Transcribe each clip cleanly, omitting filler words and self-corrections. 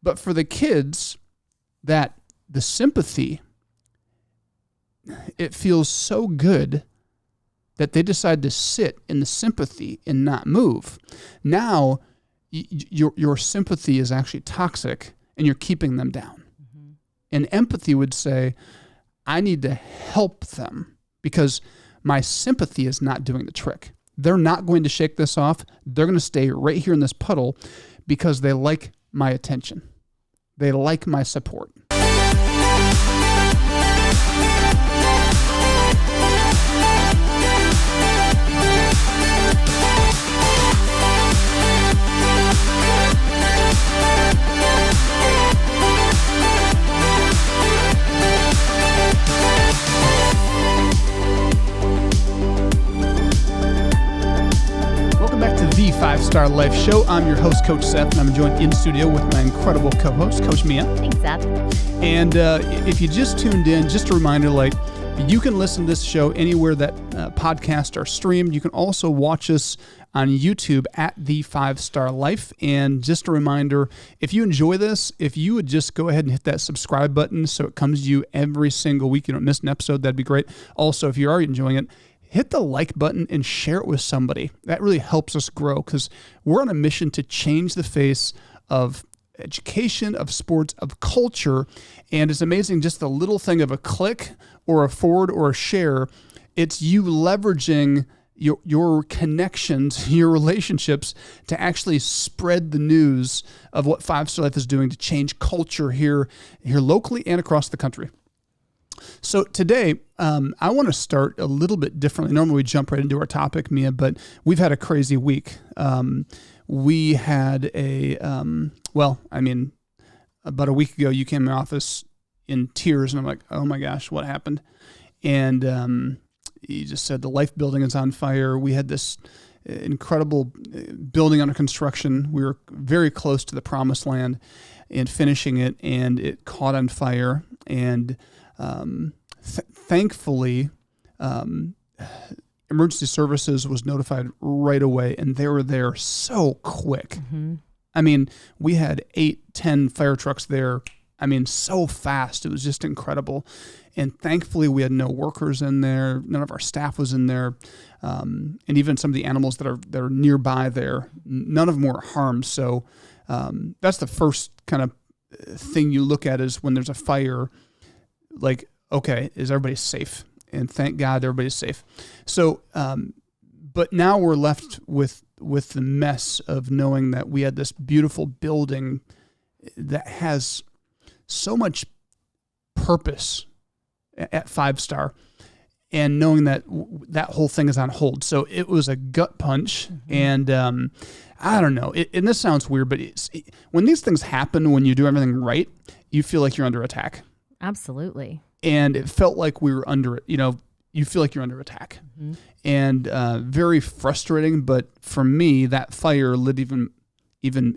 But for the kids, that the sympathy, it feels so good that they decide to sit in the sympathy and not move. Now, your sympathy is actually toxic, and you're keeping them down. Mm-hmm. And empathy would say, I need to help them because my sympathy is not doing the trick. They're not going to shake this off. They're going to stay right here in this puddle because they like my attention. They like my support. The 5-Star Life Show. I'm your host, Coach Seth, and I'm joined in studio with my incredible co-host, Coach Mia. Thanks, Seth. And if you just tuned in, just a reminder, you can listen to this show anywhere that podcasts are streamed. You can also watch us on YouTube at The 5-Star Life. And just a reminder, if you enjoy this, if you would just go ahead and hit that subscribe button so it comes to you every single week, you don't miss an episode, that'd be great. Also, if you're already enjoying it, hit the like button and share it with somebody. That really helps us grow because we're on a mission to change the face of education, of sports, of culture. And it's amazing just the little thing of a click or a forward or a share. It's you leveraging your connections, your relationships to actually spread the news of what 5-Star Life is doing to change culture here locally and across the country. So today, I want to start a little bit differently. Normally we jump right into our topic, Mia, but we've had a crazy week. We had about a week ago, you came to my office in tears, and I'm like, oh my gosh, what happened? And you just said the Life building is on fire. We had this incredible building under construction. We were very close to the promised land and finishing it, and it caught on fire. And thankfully, emergency services was notified right away, and they were there so quick. Mm-hmm. I mean, we had 8-10 fire trucks there. I mean, so fast. It was just incredible. And thankfully, we had no workers in there. None of our staff was in there. And even some of the animals that are nearby there, none of them were harmed. So that's the first kind of thing you look at is when there's a fire, like, okay, is everybody safe? And thank God everybody's safe. So, but now we're left with the mess of knowing that we had this beautiful building that has so much purpose at 5-Star, and knowing that that whole thing is on hold. So it was a gut punch. Mm-hmm. And I don't know, and this sounds weird, but when these things happen, when you do everything right, you feel like you're under attack. Absolutely. And it felt like we were under it. You feel like you're under attack. Mm-hmm. And very frustrating. But for me, that fire lit even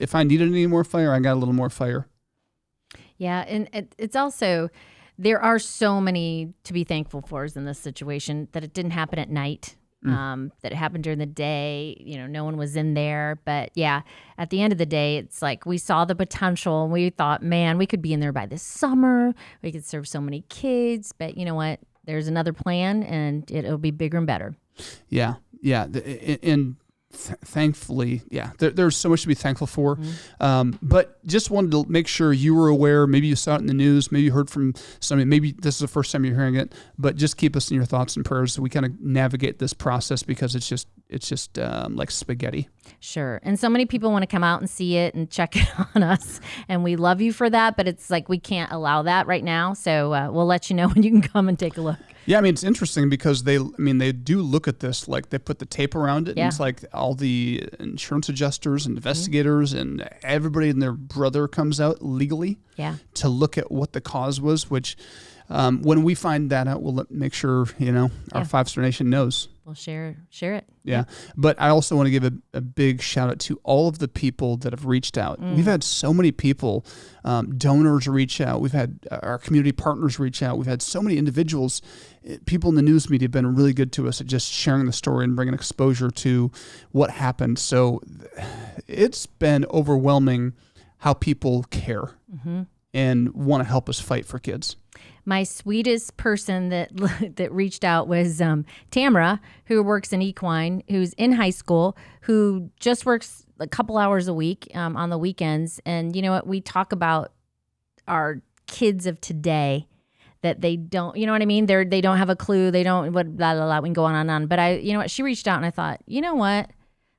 if I needed any more fire, I got a little more fire. Yeah, and it's also, there are so many to be thankful for in this situation, that it didn't happen at night, that it happened during the day. No one was in there. But yeah, at the end of the day, it's like we saw the potential, and we thought, man, we could be in there by this summer. We could serve so many kids. But you know what? There's another plan, and it'll be bigger and better. Yeah. And thankfully, there's so much to be thankful for. Mm-hmm. But just wanted to make sure you were aware. Maybe you saw it in the news. Maybe you heard from somebody. Maybe this is the first time you're hearing it. But just keep us in your thoughts and prayers so we kind of navigate this process, because it's just like spaghetti. Sure. And so many people want to come out and see it and check it on us. And we love you for that. But it's like we can't allow that right now. So we'll let you know when you can come and take a look. Yeah, I mean, it's interesting because they do look at this, like they put the tape around it. Yeah. And it's like all the insurance adjusters and investigators and everybody and their brother comes out legally to look at what the cause was, which when we find that out, we'll make sure, our 5-Star Nation knows. We'll share it. Yeah. But I also want to give a big shout out to all of the people that have reached out. We've had so many people, donors reach out. We've had our community partners reach out. We've had so many individuals, people in the news media have been really good to us at just sharing the story and bringing exposure to what happened. So it's been overwhelming how people care and want to help us fight for kids. My sweetest person that reached out was Tamara, who works in equine, who's in high school, who just works a couple hours a week on the weekends. And you know what? We talk about our kids of today, that they don't, you know what I mean? They don't have a clue. They don't, what, blah, blah, blah. We can go on and on. But you know what? She reached out and I thought, you know what?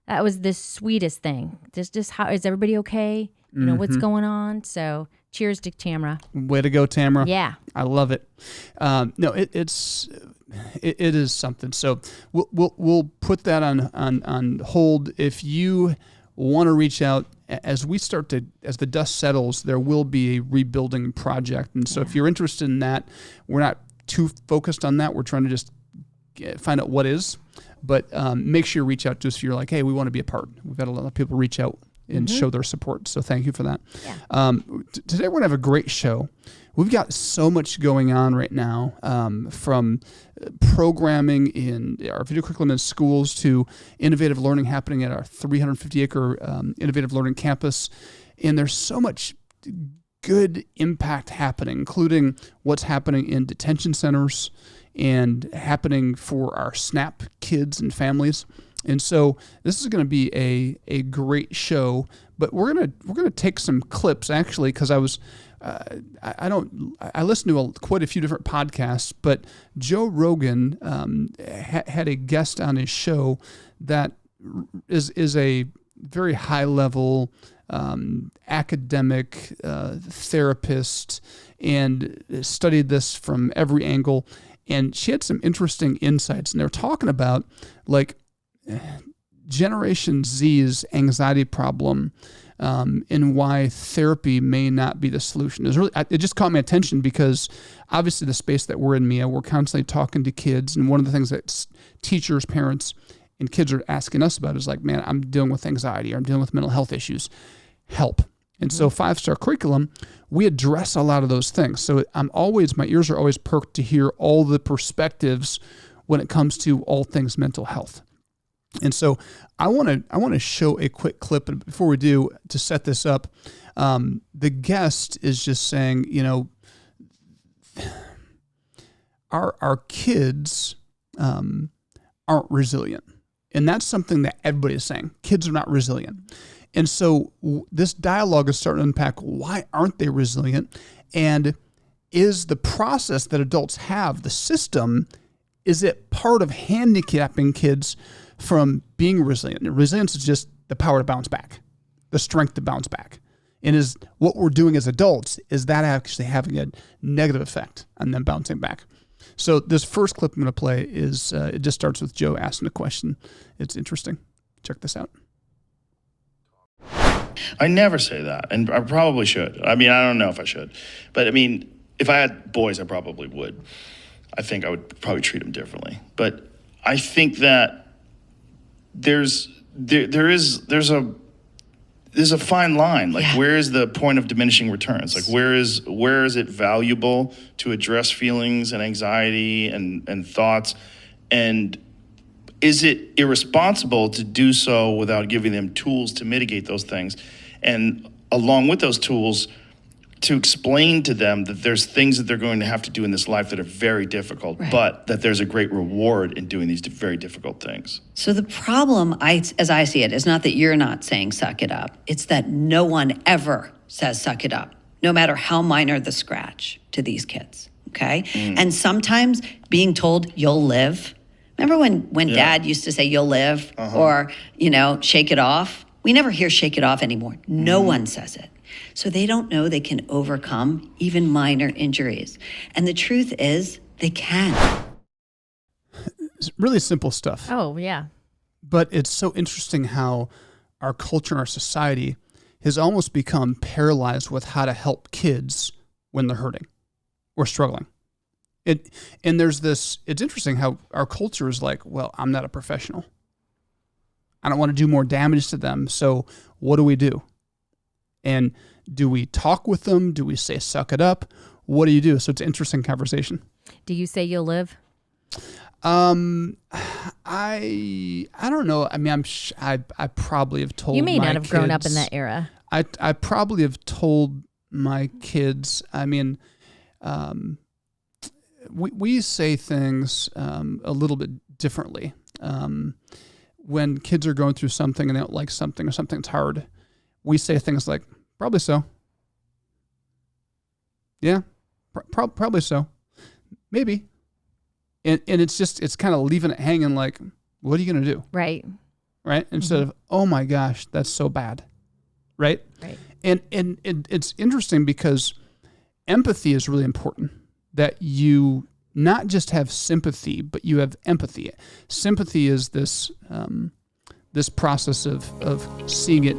That was the sweetest thing. Just how, is everybody okay? You know, what's going on? So cheers to Tamara. Way to go, Tamara. Yeah. I love it. No, it is something. So we'll put that on hold. If you want to reach out, as the dust settles, there will be a rebuilding project. And so if you're interested in that, we're not too focused on that. We're trying to just find out what is. But make sure you reach out to us if you're like, hey, we want to be a part. We've had a lot of people reach out and show their support. So thank you for that. Yeah. Today we're going to have a great show. We've got so much going on right now, from programming in our video curriculum in schools to innovative learning happening at our 350-acre innovative learning campus. And there's so much good impact happening, including what's happening in detention centers and happening for our SNAP kids and families. And so this is going to be a great show, but we're gonna take some clips actually, because I was I listened to quite a few different podcasts, but Joe Rogan had a guest on his show that is a very high level academic therapist and studied this from every angle, and she had some interesting insights, and they're talking about like Generation Z's anxiety problem, and why therapy may not be the solution. It just caught my attention because obviously the space that we're in, Mia, we're constantly talking to kids, and one of the things that teachers, parents, and kids are asking us about is like, man, I'm dealing with anxiety, or I'm dealing with mental health issues. Help. And so 5-star curriculum, we address a lot of those things. So my ears are always perked to hear all the perspectives when it comes to all things mental health. And so I want to show a quick clip, and before we do, to set this up, the guest is just saying, you know, our kids aren't resilient, and that's something that everybody is saying. Kids are not resilient, and so this dialogue is starting to unpack why aren't they resilient, and is the process that adults have, the system, is it part of handicapping kids from being resilient? And resilience is just the power to bounce back, the strength to bounce back. And is what we're doing as adults, is that actually having a negative effect on them bouncing back? So this first clip I'm going to play is, it just starts with Joe asking a question. It's interesting. Check this out. I never say that, and I probably should. I mean, I don't know if I should. But I mean, if I had boys, I probably would. I think I would probably treat them differently. But I think that there's a fine line. Like, where is the point of diminishing returns? Like, where is it valuable to address feelings and anxiety and thoughts? And is it irresponsible to do so without giving them tools to mitigate those things? And along with those tools, to explain to them that there's things that they're going to have to do in this life that are very difficult, but that there's a great reward in doing these very difficult things. So the problem, as I see it, is not that you're not saying suck it up. It's that no one ever says suck it up, no matter how minor the scratch to these kids, okay? And sometimes being told you'll live. Remember when Dad used to say you'll live, or, you know, shake it off? We never hear shake it off anymore. No one says it. So they don't know they can overcome even minor injuries. And the truth is, they can. It's really simple stuff. Oh, yeah. But it's so interesting how our culture and our society has almost become paralyzed with how to help kids when they're hurting or struggling. And there's this, it's interesting how our culture is like, well, I'm not a professional. I don't want to do more damage to them. So what do? And do we talk with them? Do we say, suck it up? What do you do? So it's an interesting conversation. Do you say you'll live? I don't know. I mean, I probably have told you may my not have kids, grown up in that era. I probably have told my kids, we say things a little bit differently. When kids are going through something and they don't like something or something's hard, we say things like, probably so. Yeah, probably so. Maybe. And it's kind of leaving it hanging like, what are you going to do? Right. Right? Instead of, oh my gosh, that's so bad. Right? Right. And it's interesting because empathy is really important, that you not just have sympathy, but you have empathy. Sympathy is this process of seeing it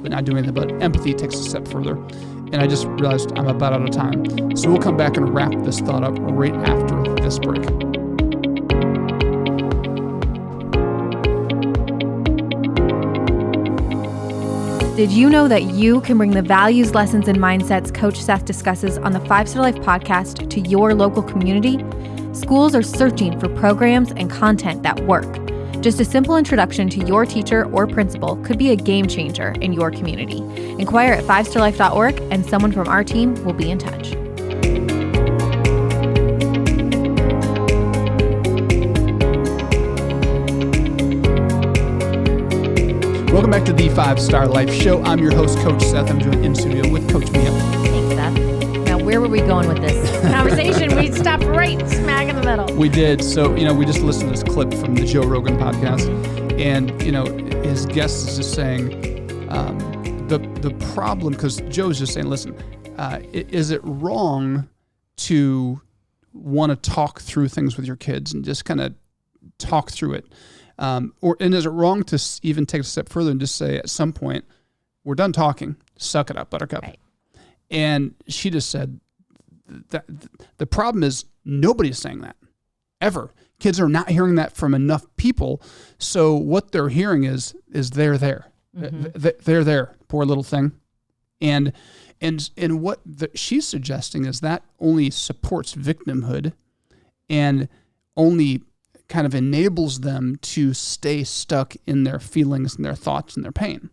but not doing anything about it. Empathy takes a step further. And I just realized I'm about out of time. So we'll come back and wrap this thought up right after this break. Did you know that you can bring the values, lessons, and mindsets Coach Seth discusses on the 5-Star Life podcast to your local community? Schools are searching for programs and content that work. Just a simple introduction to your teacher or principal could be a game changer in your community. Inquire at 5starlife.org and someone from our team will be in touch. Welcome back to the 5-Star Life Show. I'm your host, Coach Seth. I'm joined in studio with Coach Mia. Thanks, Seth. Now, where were we going with this conversation? We stopped right smack in the middle. We did. So, we just listened to this clip from the Joe Rogan podcast. And, his guest is just saying the problem, because Joe's just saying, listen, is it wrong to want to talk through things with your kids and just kind of talk through it? And is it wrong to even take a step further and just say at some point, we're done talking, suck it up, buttercup. Right. And she just said that the problem is nobody's saying that ever. Kids are not hearing that from enough people. So what they're hearing is they're there. Mm-hmm. They're there, poor little thing. And what she's suggesting is that only supports victimhood and only kind of enables them to stay stuck in their feelings and their thoughts and their pain,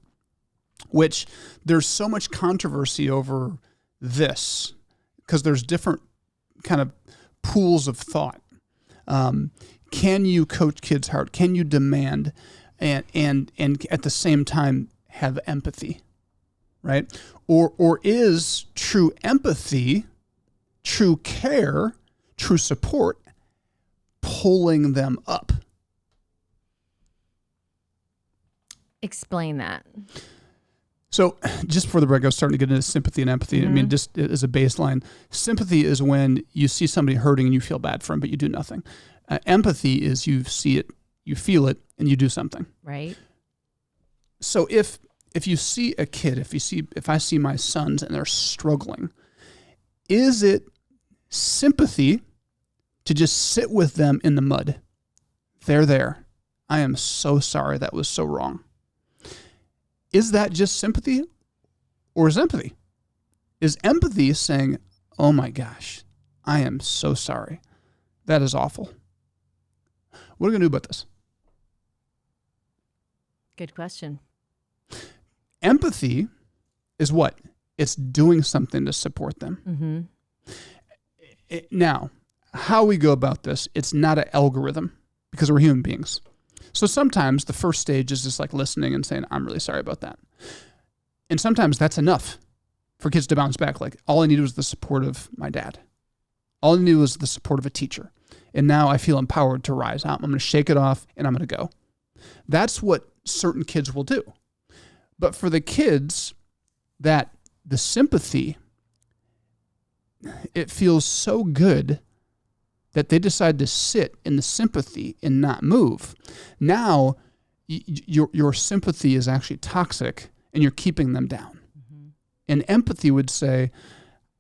which there's so much controversy over this because there's different kind of pools of thought. Can you coach kids hard? Can you demand and at the same time have empathy, right? Or is true empathy, true care, true support pulling them up? Explain that. So just before the break, I was starting to get into sympathy and empathy. Mm-hmm. I mean, just as a baseline, sympathy is when you see somebody hurting and you feel bad for them, but you do nothing. Empathy is you see it, you feel it, and you do something. Right. So if you see a kid, if I see my sons and they're struggling, is it sympathy to just sit with them in the mud? They're there. I am so sorry. That was so wrong. Is that just sympathy, or is empathy? Is empathy saying, oh my gosh, I am so sorry. That is awful. What are we going to do about this? Good question. Empathy is what? It's doing something to support them. Mm-hmm. Now, how we go about this, it's not an algorithm because we're human beings. So sometimes the first stage is just like listening and saying, I'm really sorry about that. And sometimes that's enough for kids to bounce back. Like, all I needed was the support of my dad. All I needed was the support of a teacher. And now I feel empowered to rise up. I'm going to shake it off and I'm going to go. That's what certain kids will do. But for the kids that the sympathy, it feels so good that they decide to sit in the sympathy and not move. Now, your sympathy is actually toxic and you're keeping them down. Mm-hmm. And empathy would say,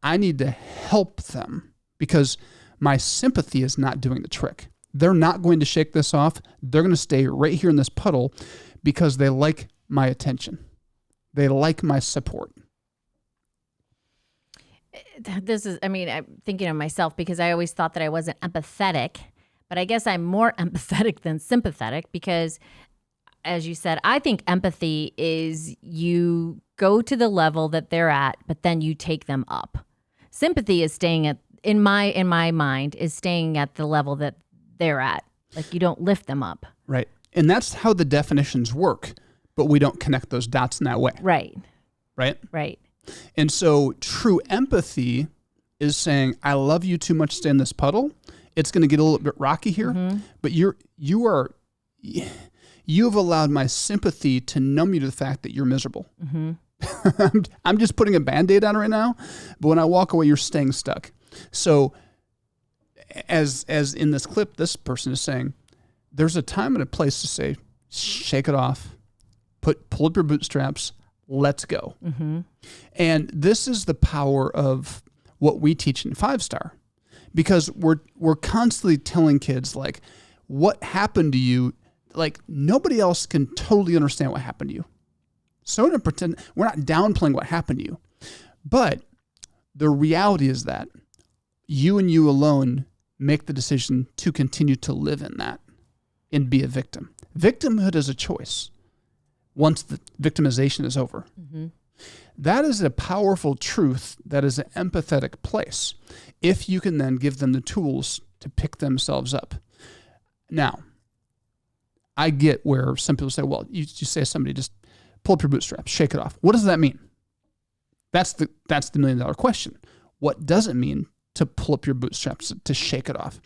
I need to help them because my sympathy is not doing the trick. They're not going to shake this off. They're going to stay right here in this puddle because they like my attention. They like my support. I'm thinking of myself because I always thought that I wasn't empathetic, but I guess I'm more empathetic than sympathetic because, as you said, I think empathy is you go to the level that they're at, but then you take them up. Sympathy is staying at, in my mind, is staying at the level that they're at. Like you don't lift them up. Right. And that's how the definitions work, but we don't connect those dots in that way. Right. Right? Right. And so true empathy is saying, I love you too much to stay in this puddle. It's going to get a little bit rocky here, but you have allowed my sympathy to numb you to the fact that you're miserable. I'm just putting a Band-Aid on right now, but when I walk away, you're staying stuck. So as in this clip, this person is saying, there's a time and a place to say, shake it off, pull up your bootstraps, let's go. And this is the power of what we teach in 5-Star, because we're constantly telling kids, like, what happened to you, like nobody else can totally understand what happened to you. So to pretend we're not downplaying what happened to you, but the reality is that you and you alone make the decision to continue to live in that and be a victim. Victimhood is a choice once the victimization is over. That is a powerful truth that is an empathetic place if you can then give them the tools to pick themselves up. Now, I get where some people say, well, you say to somebody, just pull up your bootstraps, shake it off. What does that mean? That's the $1 million question. What does it mean to pull up your bootstraps, to shake it off?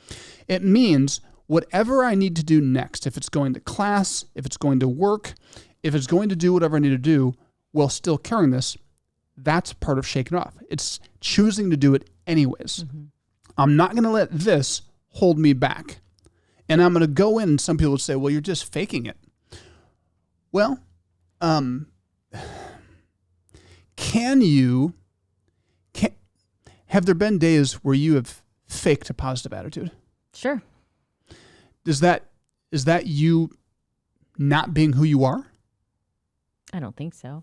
It means whatever I need to do next, if it's going to class, if it's going to work, if it's going to do whatever I need to do while still carrying this, that's part of shaking off. It's choosing to do it anyways. I'm not going to let this hold me back. And I'm going to go in, and some people would say, well, you're just faking it. Well, have there been days where you have faked a positive attitude? Sure. Is that you not being who you are? I don't think so.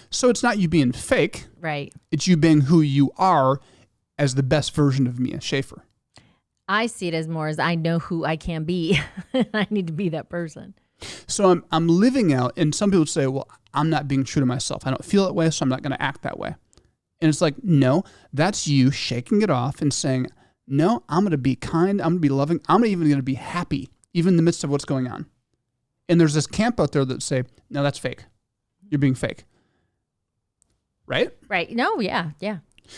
So it's not you being fake. Right. It's you being who you are as the best version of Mia Schaefer. I see it as more as I know who I can be. I need to be that person. So I'm living out, and some people say, well, I'm not being true to myself. I don't feel that way, so I'm not going to act that way. And it's like, no, that's you shaking it off and saying, no, I'm going to be kind. I'm going to be loving. I'm even going to be happy, even in the midst of what's going on. And there's this camp out there that say, no, that's fake. You're being fake. Right? Right. No, yeah.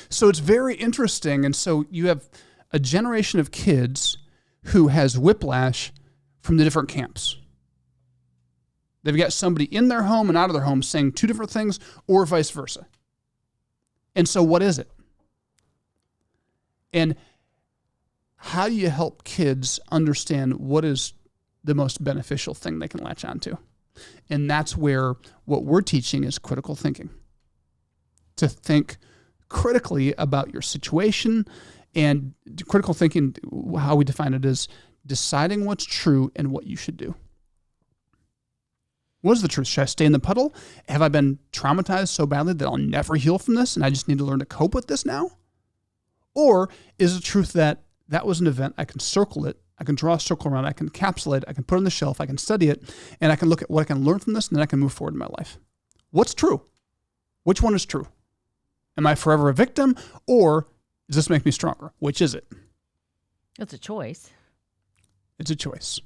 So it's very interesting. And so you have a generation of kids who has whiplash from the different camps. They've got somebody in their home and out of their home saying two different things, or vice versa. And so what is it? And how do you help kids understand what is the most beneficial thing they can latch onto? And that's where what we're teaching is critical thinking. To think critically about your situation, and critical thinking, how we define it, is deciding what's true and what you should do. What is the truth? Should I stay in the puddle? Have I been traumatized so badly that I'll never heal from this and I just need to learn to cope with this now? Or is the truth that was an event, I can circle it, I can draw a circle around it, I can encapsulate it, I can put it on the shelf, I can study it, and I can look at what I can learn from this, and then I can move forward in my life. What's true? Which one is true? Am I forever a victim, or does this make me stronger? Which is it? It's a choice. It's a choice.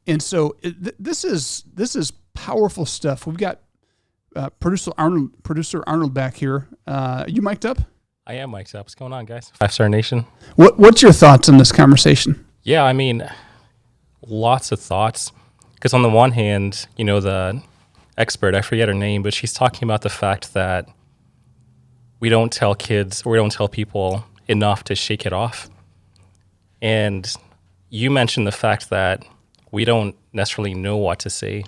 And so this is powerful stuff. We've got producer Arnold back here. You mic'd up? I am mic'd up. What's going on, guys? 5-Star Nation. What's your thoughts on this conversation? Yeah, I mean, lots of thoughts. Because on the one hand, the expert, I forget her name, but she's talking about the fact that we don't tell kids, or we don't tell people enough to shake it off. And you mentioned the fact that we don't necessarily know what to say.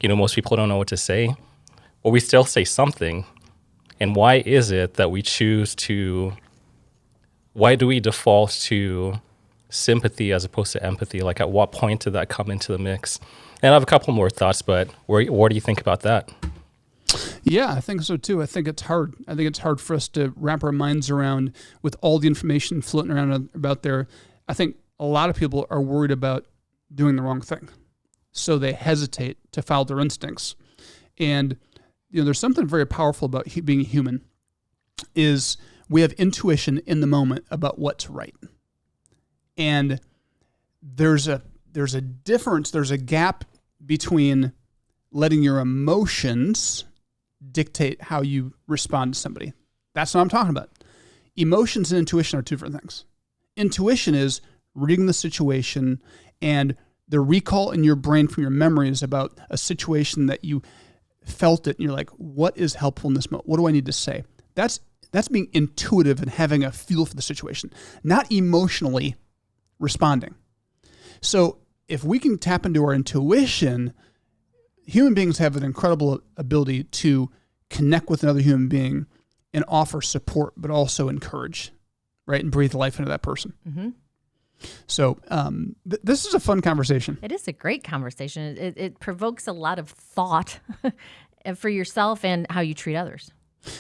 Most people don't know what to say, but we still say something. And why is it that we why do we default to sympathy as opposed to empathy? Like, at what point did that come into the mix? And I have a couple more thoughts, but what do you think about that? Yeah, I think so too. I think it's hard. I think it's hard for us to wrap our minds around with all the information floating around about there. I think a lot of people are worried about doing the wrong thing, so they hesitate to follow their instincts. And there's something very powerful about being human. Is we have intuition in the moment about what's right, and there's a difference. There's a gap between letting your emotions dictate how you respond to somebody. That's what I'm talking about. Emotions and intuition are two different things. Intuition is reading the situation and the recall in your brain from your memories about a situation that you felt it, and you're like, what is helpful in this moment? What do I need to say? That's being intuitive and having a feel for the situation, not emotionally responding. So if we can tap into our intuition, human beings have an incredible ability to connect with another human being and offer support, but also encourage, right? And breathe life into that person. Mm-hmm. So this is a fun conversation. It is a great conversation. It provokes a lot of thought for yourself and how you treat others.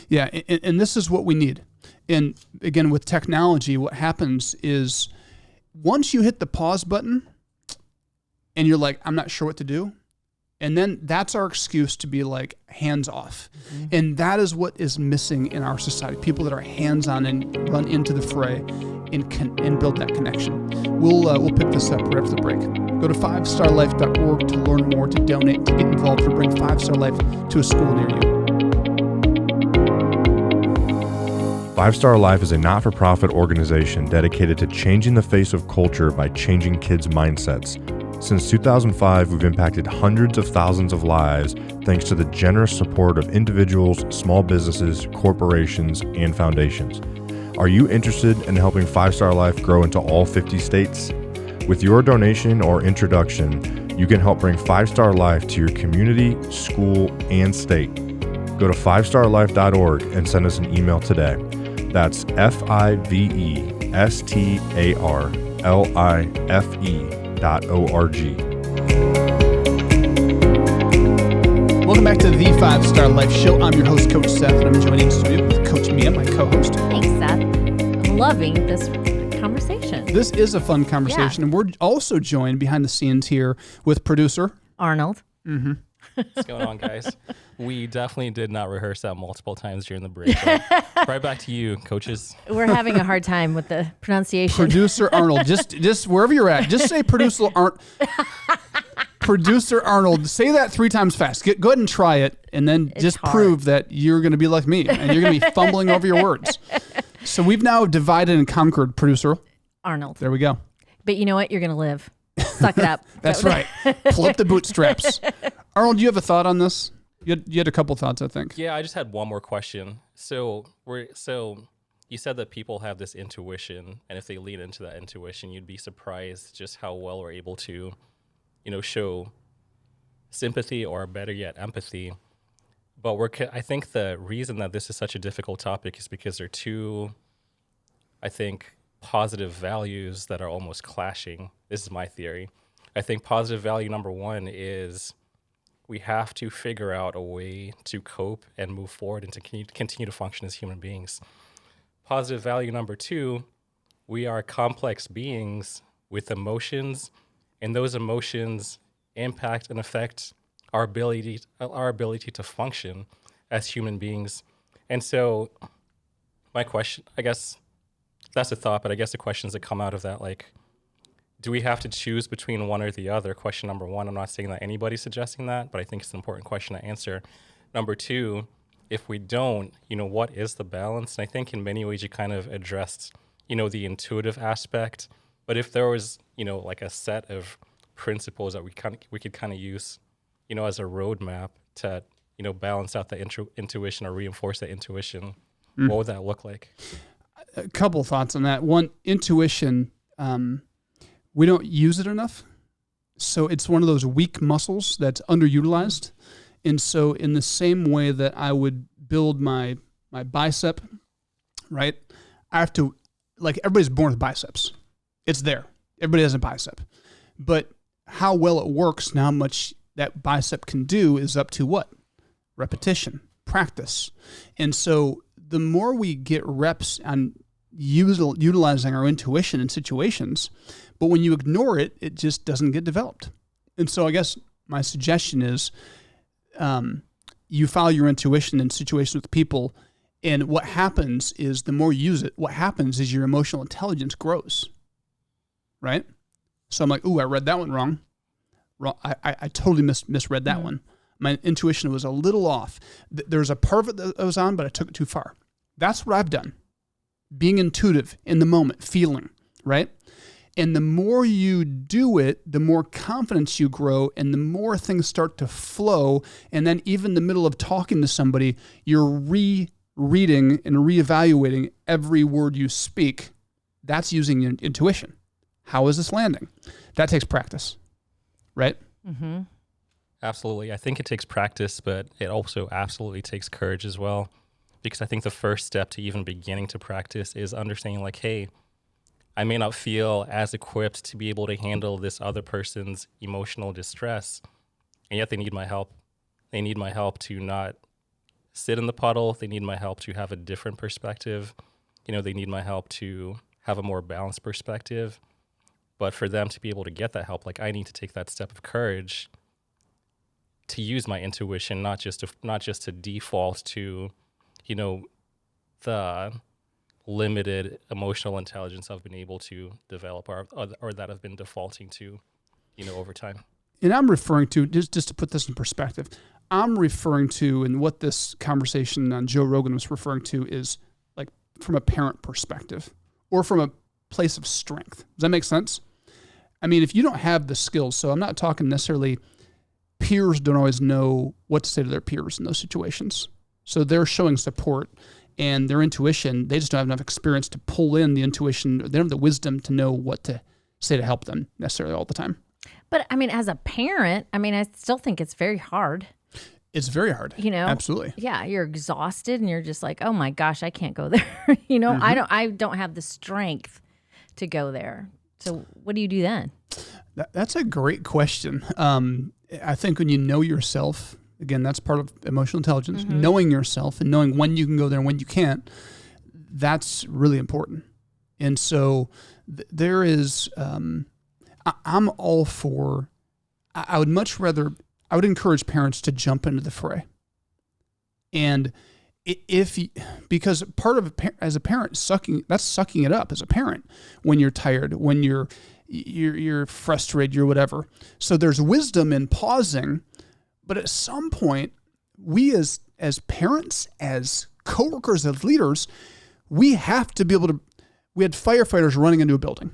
Yeah, and this is what we need. And again, with technology, what happens is once you hit the pause button and you're like, I'm not sure what to do, and then that's our excuse to be like hands off. Mm-hmm. And that is what is missing in our society. People that are hands on and run into the fray and build that connection. We'll pick this up right after the break. Go to 5starlife.org to learn more, to donate, to get involved, to bring 5-Star Life to a school near you. 5-Star Life is a not-for-profit organization dedicated to changing the face of culture by changing kids' mindsets. Since 2005, we've impacted hundreds of thousands of lives thanks to the generous support of individuals, small businesses, corporations, and foundations. Are you interested in helping 5-Star Life grow into all 50 states? With your donation or introduction, you can help bring 5-Star Life to your community, school, and state. Go to 5starlife.org and send us an email today. That's FIVESTARLIFE.org. Welcome back to the 5-Star Life Show. I'm your host, Coach Seth, and I'm joined in studio with Coach Mia, my co-host. Thanks, Seth. I'm loving this conversation. This is a fun conversation, and we're also joined behind the scenes here with producer Arnold. Mm-hmm. What's going on, guys? We definitely did not rehearse that multiple times during the break. Right back to you, coaches. We're having a hard time with the pronunciation. Producer Arnold, just wherever you're at, just say Producer Arnold. Say that 3 times fast. Go ahead and try it, and then just prove that you're going to be like me, and you're going to be fumbling over your words. So we've now divided and conquered Producer Arnold. There we go. But you know what? You're going to live. Suck it up. That's right. Pull up the bootstraps. Arnold, do you have a thought on this? You had a couple thoughts, I think. Yeah, I just had one more question. So you said that people have this intuition, and if they lean into that intuition, you'd be surprised just how well we're able to, show sympathy, or better yet, empathy. But I think the reason that this is such a difficult topic is because there are two, I think, positive values that are almost clashing. This is my theory. I think positive value number one is we have to figure out a way to cope and move forward and to continue to function as human beings. Positive value number two, we are complex beings with emotions, and those emotions impact and affect our ability to function as human beings. And so my question, I guess that's a thought, but I guess the questions that come out of that, like, do we have to choose between one or the other? Question number one, I'm not saying that anybody's suggesting that, but I think it's an important question to answer. Number two, if we don't, what is the balance? And I think in many ways you kind of addressed, the intuitive aspect. But if there was, like a set of principles that we could kind of use, as a roadmap to, balance out the intuition or reinforce that intuition, what would that look like? A couple thoughts on that. One, intuition, we don't use it enough. So it's one of those weak muscles that's underutilized. And so in the same way that I would build my bicep, right? I have to, like, everybody's born with biceps. It's there. Everybody has a bicep. But how well it works and how much that bicep can do is up to what? Repetition, practice. And so the more we get reps on utilizing our intuition in situations, but when you ignore it, it just doesn't get developed. And so I guess my suggestion is you follow your intuition in situations with people, and what happens is the more you use it, what happens is your emotional intelligence grows, right? So I'm like, ooh, I read that one wrong. I totally misread that one. My intuition was a little off. There's a part of it that I was on, but I took it too far. That's what I've done. Being intuitive in the moment, feeling, right? And the more you do it, the more confidence you grow, and the more things start to flow. And then even in the middle of talking to somebody, you're rereading and reevaluating every word you speak. That's using your intuition. How is this landing? That takes practice, right? Mm-hmm. Absolutely. I think it takes practice, but it also absolutely takes courage as well. Because I think the first step to even beginning to practice is understanding like, hey, I may not feel as equipped to be able to handle this other person's emotional distress, and yet they need my help. They need my help to not sit in the puddle. They need my help to have a different perspective. They need my help to have a more balanced perspective. But for them to be able to get that help, like I need to take that step of courage to use my intuition, not just to default to, the limited emotional intelligence I've been able to develop or that I've been defaulting to, over time. And I'm referring to, just to put this in perspective, I'm referring to, and what this conversation on Joe Rogan was referring to is like from a parent perspective or from a place of strength. Does that make sense? I mean, if you don't have the skills, so I'm not talking necessarily, peers don't always know what to say to their peers in those situations. So they're showing support and their intuition, they just don't have enough experience to pull in the intuition. They don't have the wisdom to know what to say to help them necessarily all the time. But I mean, as a parent, I still think it's very hard. It's very hard. Absolutely. Yeah, you're exhausted and you're just like, oh my gosh, I can't go there. I don't have the strength to go there. So what do you do then? That's a great question. I think when you know yourself, again, that's part of emotional intelligence, knowing yourself and knowing when you can go there and when you can't, that's really important. And so there is, I'm all for, I would encourage parents to jump into the fray. And because part of as a parent, sucking it up as a parent when you're tired, when you're frustrated, you're whatever. So there's wisdom in pausing, but at some point, we as parents, as coworkers, as leaders, we have to be able to. We had firefighters running into a building.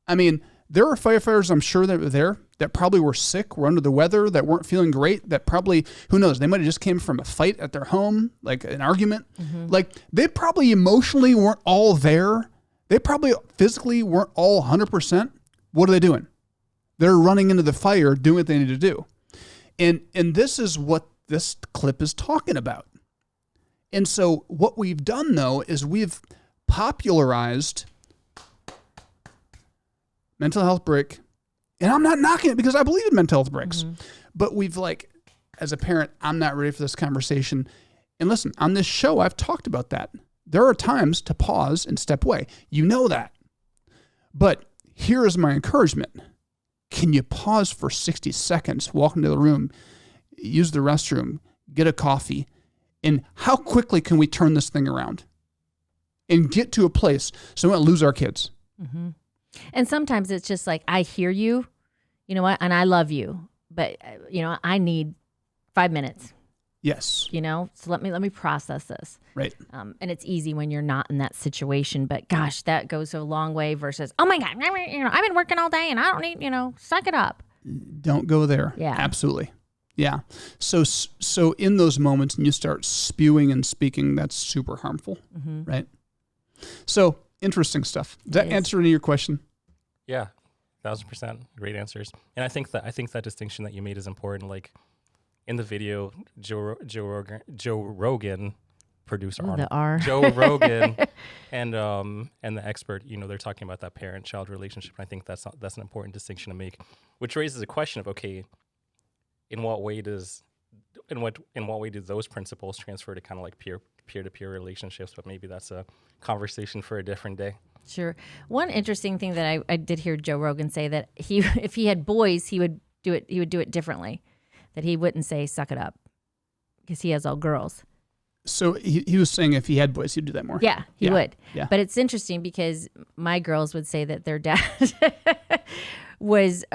I mean, there are firefighters, I'm sure, that were there that probably were sick, were under the weather, that weren't feeling great, that probably, who knows, they might have just came from a fight at their home, like an argument. Like, they probably emotionally weren't all there. They probably physically weren't all 100%. What are they doing? They're running into the fire, doing what they need to do. And this is what this clip is talking about. And so what we've done, though, is we've popularized mental health break. And I'm not knocking it because I believe in mental health breaks. But we've as a parent, I'm not ready for this conversation. And listen, on this show, I've talked about that. There are times to pause and step away. You know that. But here is my encouragement. Can you pause for 60 seconds, walk into the room, use the restroom, get a coffee, and how quickly can we turn this thing around and get to a place so we don't lose our kids? And sometimes it's just like, I hear you, you know what, and I love you, but I need 5 minutes. Yes. So let me process this. Right. And it's easy when you're not in that situation, but gosh, that goes a long way versus, oh my God, I've been working all day and I don't need, suck it up. Don't go there. Yeah. Absolutely. Yeah. So in those moments, and you start spewing and speaking, that's super harmful. Right. So interesting stuff. Does that answer any of your question? Yeah. 1,000%. Great answers. And I think that distinction that you made is important. Like, in the video, Joe Rogan, producer Arnold, the R. Joe Rogan, and the expert, they're talking about that parent-child relationship. And I think that's an important distinction to make, which raises a question of, okay, in what way do those principles transfer to kind of like peer-to-peer relationships? But maybe that's a conversation for a different day. Sure. One interesting thing that I did hear Joe Rogan say, that if he had boys, he would do it differently. That he wouldn't say, suck it up. because he has all girls. So he was saying if he had boys, he'd do that more. Yeah, he would. Yeah. But it's interesting because my girls would say that their dad was,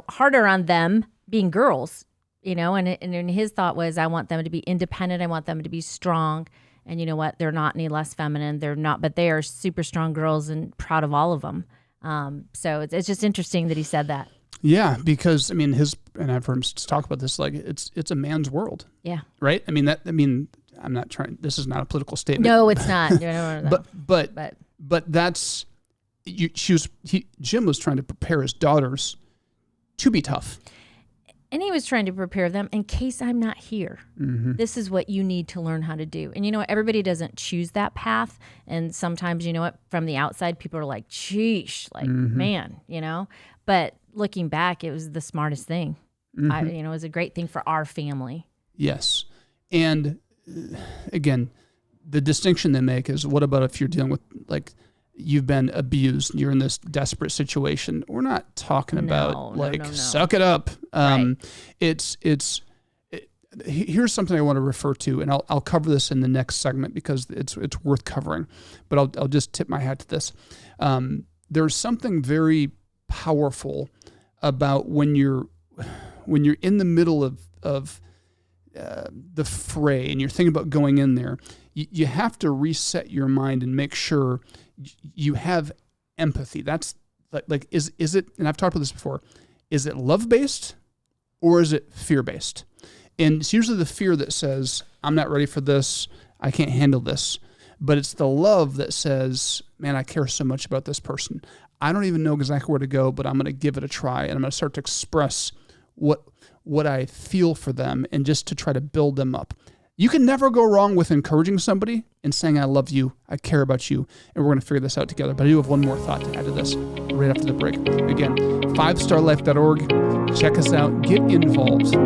harder on them being girls, and his thought was, I want them to be independent. I want them to be strong. And you know what? They're not any less feminine. They're not, but they are super strong girls and proud of all of them. So it's just interesting that he said that. Yeah, because and I've heard him talk about this, like it's a man's world. Yeah. Right? I'm not trying, this is not a political statement. No, it's not. No. But that's, Jim was trying to prepare his daughters to be tough. And he was trying to prepare them in case I'm not here. Mm-hmm. This is what you need to learn how to do. And everybody doesn't choose that path. And sometimes, from the outside, people are like, sheesh, like, man, But looking back, it was the smartest thing. Mm-hmm. It was a great thing for our family. Yes. And again, the distinction they make is, what about if you're dealing with, like, you've been abused and you're in this desperate situation? We're not talking about suck it up. Right. Here's something I want to refer to, and I'll cover this in the next segment because it's worth covering, but I'll just tip my hat to this. There's something very powerful about when you're in the middle of the fray and you're thinking about going in there. You have to reset your mind and make sure you have empathy. That's like is it, and I've talked about this before, is it love-based or is it fear-based? And it's usually the fear that says, I'm not ready for this, I can't handle this. But it's the love that says, man, I care so much about this person. I don't even know exactly where to go, but I'm going to give it a try, and I'm going to start to express what I feel for them, and just to try to build them up. You can never go wrong with encouraging somebody and saying, I love you, I care about you, and we're going to figure this out together. But I do have one more thought to add to this right after the break. Again, 5starlife.org. Check us out. Get involved.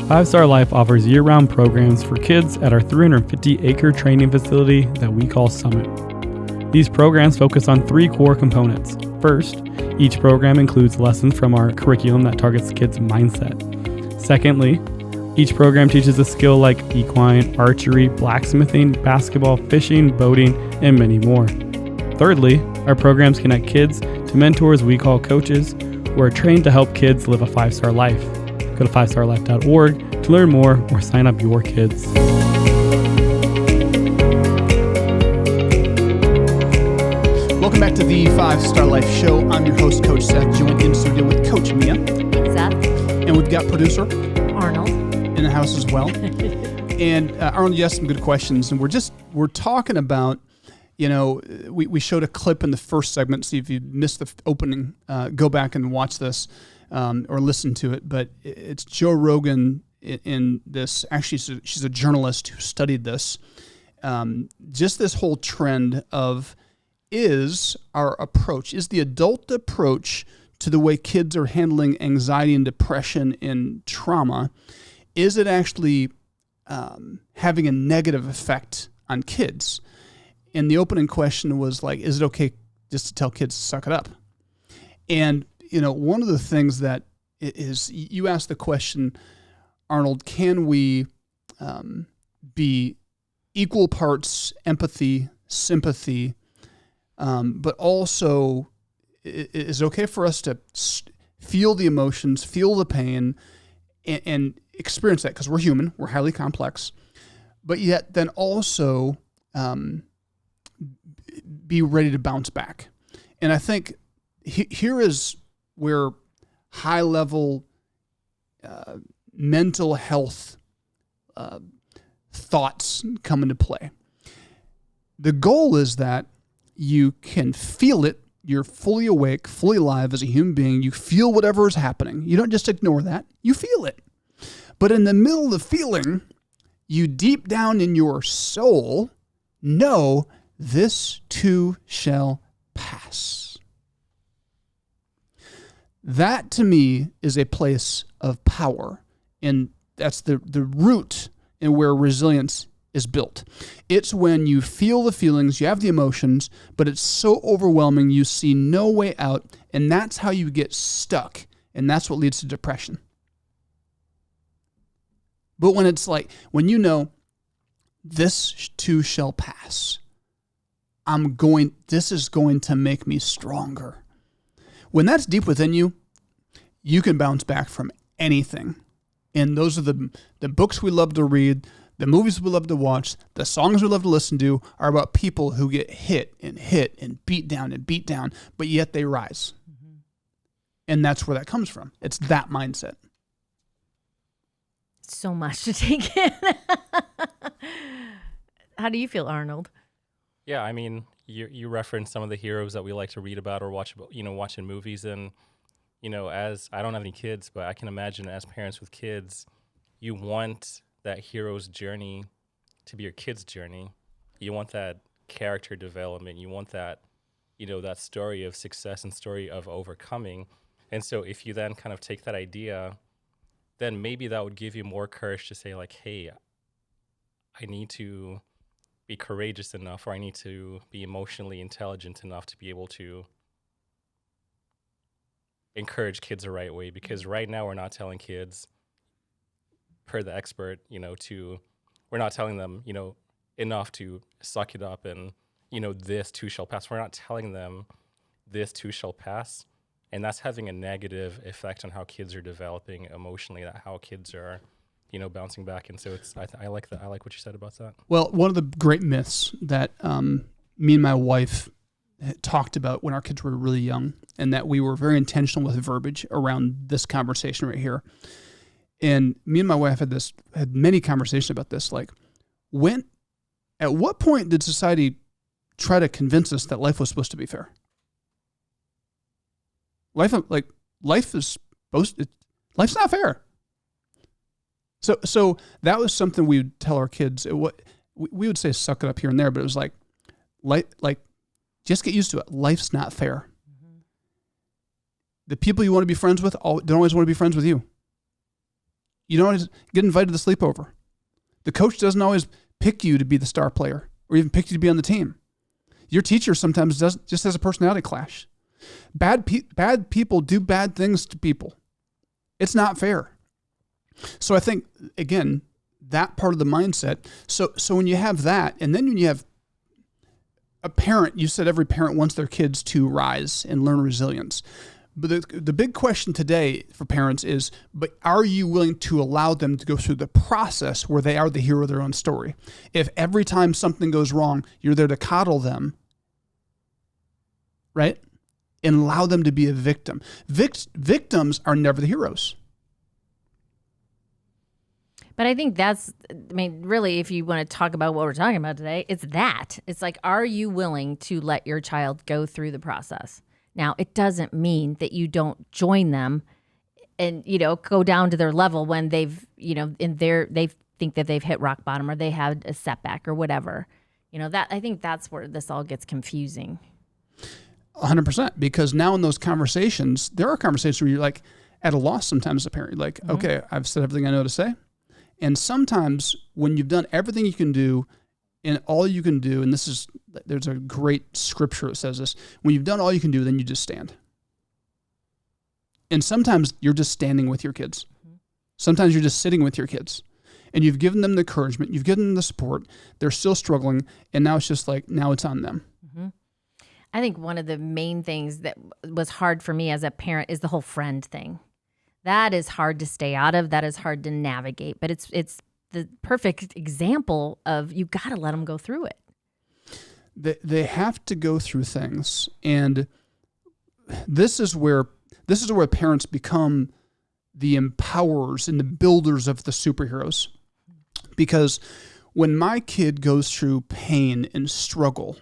Five Star Life offers year-round programs for kids at our 350-acre training facility that we call Summit. These programs focus on 3 core components. First, each program includes lessons from our curriculum that targets kids' mindset. Secondly, each program teaches a skill like equine, archery, blacksmithing, basketball, fishing, boating, and many more. Thirdly, our programs connect kids to mentors we call coaches, who are trained to help kids live a 5-star life. Go to 5starlife.org to learn more or sign up your kids. Welcome back to the 5-Star Life Show. I'm your host, Coach Seth, joined in studio with Coach Mia. Seth. And we've got producer Arnold in the house as well. And Arnold, you asked some good questions, and we're talking about, we showed a clip in the first segment. So if you missed the opening, go back and watch this. Or listen to it, but it's Joe Rogan in this. Actually, she's a journalist who studied this. Just this whole trend of, is the adult approach to the way kids are handling anxiety and depression and trauma, is it actually having a negative effect on kids? And the opening question was like, is it okay just to tell kids to suck it up? And one of the things that is, you asked the question, Arnold, can we be equal parts empathy, sympathy, but also is it okay for us to feel the emotions, feel the pain, and experience that, because we're human, we're highly complex, but yet then also be ready to bounce back. And I think here is where high-level mental health thoughts come into play. The goal is that you can feel it. You're fully awake, fully alive as a human being. You feel whatever is happening. You don't just ignore that. You feel it. But in the middle of the feeling, you deep down in your soul know this too shall pass. That, to me, is a place of power, and that's the root and where resilience is built. It's when you feel the feelings, you have the emotions, but it's so overwhelming you see no way out, and that's how you get stuck, and that's what leads to depression. But when it's like, when you know, this too shall pass, this is going to make me stronger. When that's deep within you, you can bounce back from anything. And those are the books we love to read, the movies we love to watch, the songs we love to listen to are about people who get hit and beat down, but yet they rise. Mm-hmm. And that's where that comes from. It's that mindset. So much to take in. How do you feel, Arnold? Yeah, I mean, you referenced some of the heroes that we like to read about or watch in movies, and as I don't have any kids, but I can imagine as parents with kids, you want that hero's journey to be your kid's journey. You want that character development. You want that, that story of success and story of overcoming. And so if you then kind of take that idea, then maybe that would give you more courage to say like, hey, I need to be courageous enough, or I need to be emotionally intelligent enough to be able to encourage kids the right way. Because right now we're not telling kids, per the expert, we're not telling them, enough to suck it up and, this too shall pass. We're not telling them this too shall pass. And that's having a negative effect on how kids are developing emotionally, how kids are, bouncing back. And so I like that. I like what you said about that. Well, one of the great myths that me and my wife talked about when our kids were really young, and that we were very intentional with verbiage around this conversation right here. And me and my wife had many conversations about this. Like, at what point did society try to convince us that life was supposed to be fair? Life's not fair. So that was something we would tell our kids. We would say suck it up here and there, but it was like just get used to it. Life's not fair. Mm-hmm. The people you want to be friends with don't always want to be friends with you. You don't always get invited to the sleepover. The coach doesn't always pick you to be the star player or even pick you to be on the team. Your teacher sometimes just has a personality clash. Bad people do bad things to people. It's not fair. So I think, again, that part of the mindset. So when you have that, and then when you have a parent, you said every parent wants their kids to rise and learn resilience. But the big question today for parents is, but are you willing to allow them to go through the process where they are the hero of their own story? If every time something goes wrong, you're there to coddle them, right? And allow them to be a victim. Victims are never the heroes. But I think really, if you want to talk about what we're talking about today, it's that. It's like, are you willing to let your child go through the process? Now, it doesn't mean that you don't join them and, go down to their level when they've, they think that they've hit rock bottom or they had a setback or whatever. I think that's where this all gets confusing. 100%. Because now in those conversations, there are conversations where you're like at a loss sometimes as a parent. You're like, mm-hmm. Okay, I've said everything I know to say. And sometimes when you've done everything you can do and all you can do, and there's a great scripture that says this, when you've done all you can do, then you just stand. And sometimes you're just standing with your kids. Mm-hmm. Sometimes you're just sitting with your kids. And you've given them the encouragement, you've given them the support, they're still struggling, and now it's just like, now it's on them. Mm-hmm. I think one of the main things that was hard for me as a parent is the whole friend thing. That is hard to stay out of. That is hard to navigate. But it's the perfect example of you got to let them go through it. They have to go through things, and this is where parents become the empowerers and the builders of the superheroes. Because when my kid goes through pain and struggle,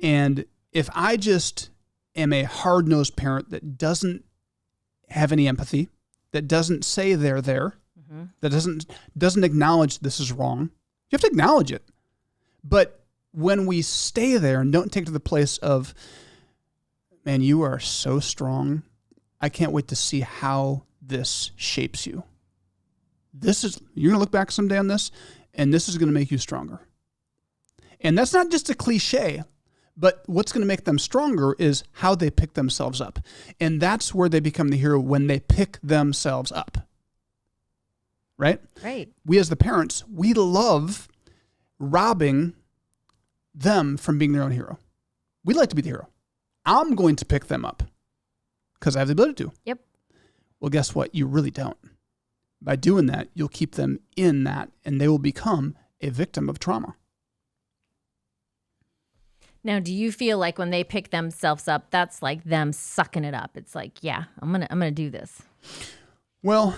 and if I just am a hard-nosed parent that doesn't have any empathy, that doesn't say they're there, mm-hmm. that doesn't acknowledge this is wrong, you have to acknowledge it. But when we stay there and don't take it to the place of, man, you are so strong, I can't wait to see how this shapes you. You're going to look back someday on this, and this is going to make you stronger. And that's not just a cliche, but what's going to make them stronger is how they pick themselves up. And that's where they become the hero, when they pick themselves up. Right? Right. We as the parents, we love robbing them from being their own hero. We'd like to be the hero. I'm going to pick them up because I have the ability to. Yep. Well, guess what? You really don't. By doing that, you'll keep them in that, and they will become a victim of trauma. Now, do you feel like when they pick themselves up, that's like them sucking it up? It's like, yeah, I'm gonna do this. Well,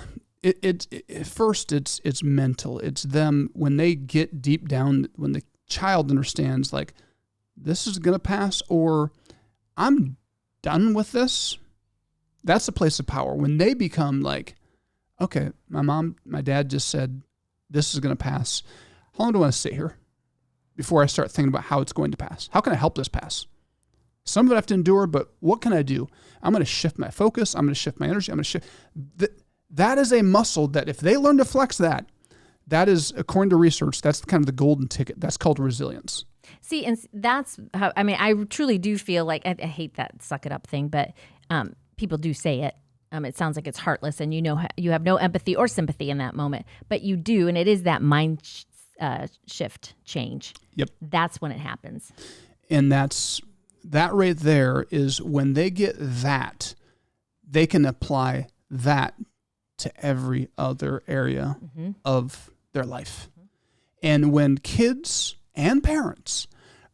first it's mental. It's them when they get deep down, when the child understands like this is gonna pass, or I'm done with this. That's the place of power. When they become like, okay, my dad just said this is gonna pass. How long do I want to sit here before I start thinking about how it's going to pass? How can I help this pass? Some of it I have to endure, but what can I do? I'm going to shift my focus. I'm going to shift my energy. I'm going to shift. That is a muscle that if they learn to flex that is, according to research, that's kind of the golden ticket. That's called resilience. See, and that's how, I mean, I truly do feel like, I hate that suck it up thing, but people do say it. It sounds like it's heartless, and you have no empathy or sympathy in that moment, but you do, and it is that mind shift change. Yep. That's when it happens. And that right there is when they get that, they can apply that to every other area of their life. And when kids and parents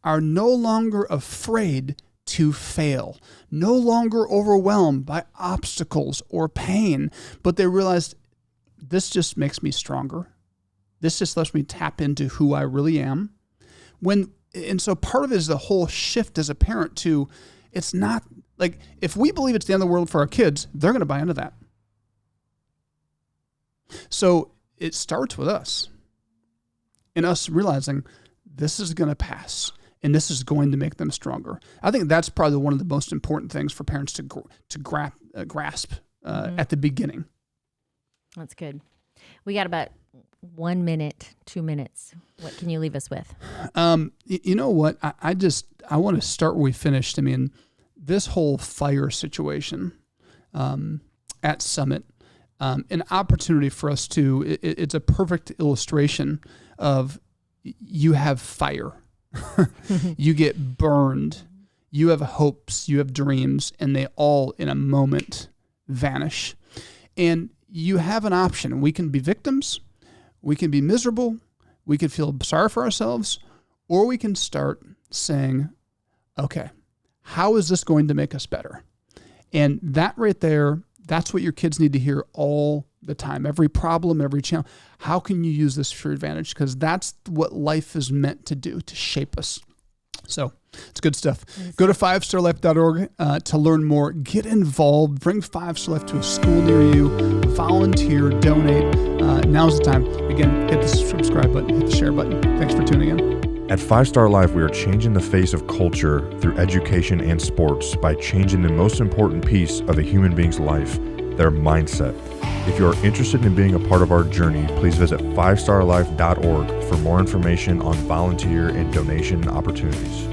are no longer afraid to fail, no longer overwhelmed by obstacles or pain, but they realize this just makes me stronger. This just lets me tap into who I really am. And so part of it is the whole shift as a parent to, it's not like, if we believe it's the end of the world for our kids, they're going to buy into that. So it starts with us and us realizing this is going to pass and this is going to make them stronger. I think that's probably one of the most important things for parents to grasp at the beginning. That's good. We got about 1 minute, 2 minutes. What can you leave us with? You know what? I want to start where we finished. I mean, this whole fire situation at Summit, an opportunity for us to, it's a perfect illustration of you have fire. You get burned. You have hopes. You have dreams, and they all in a moment vanish. And you have an option. We can be victims. We can be miserable, we can feel sorry for ourselves, or we can start saying, okay, how is this going to make us better? And that right there, that's what your kids need to hear all the time. Every problem, every challenge. How can you use this for your advantage? Because that's what life is meant to do, to shape us. So it's good stuff. Go to 5starlife.org to learn more. Get involved. Bring 5 Star Life to a school near you. Volunteer. Donate. Now's the time. Again, hit the subscribe button. Hit the share button. Thanks for tuning in. At 5 Star Life, we are changing the face of culture through education and sports by changing the most important piece of a human being's life, their mindset. If you are interested in being a part of our journey, please visit 5starlife.org for more information on volunteer and donation opportunities.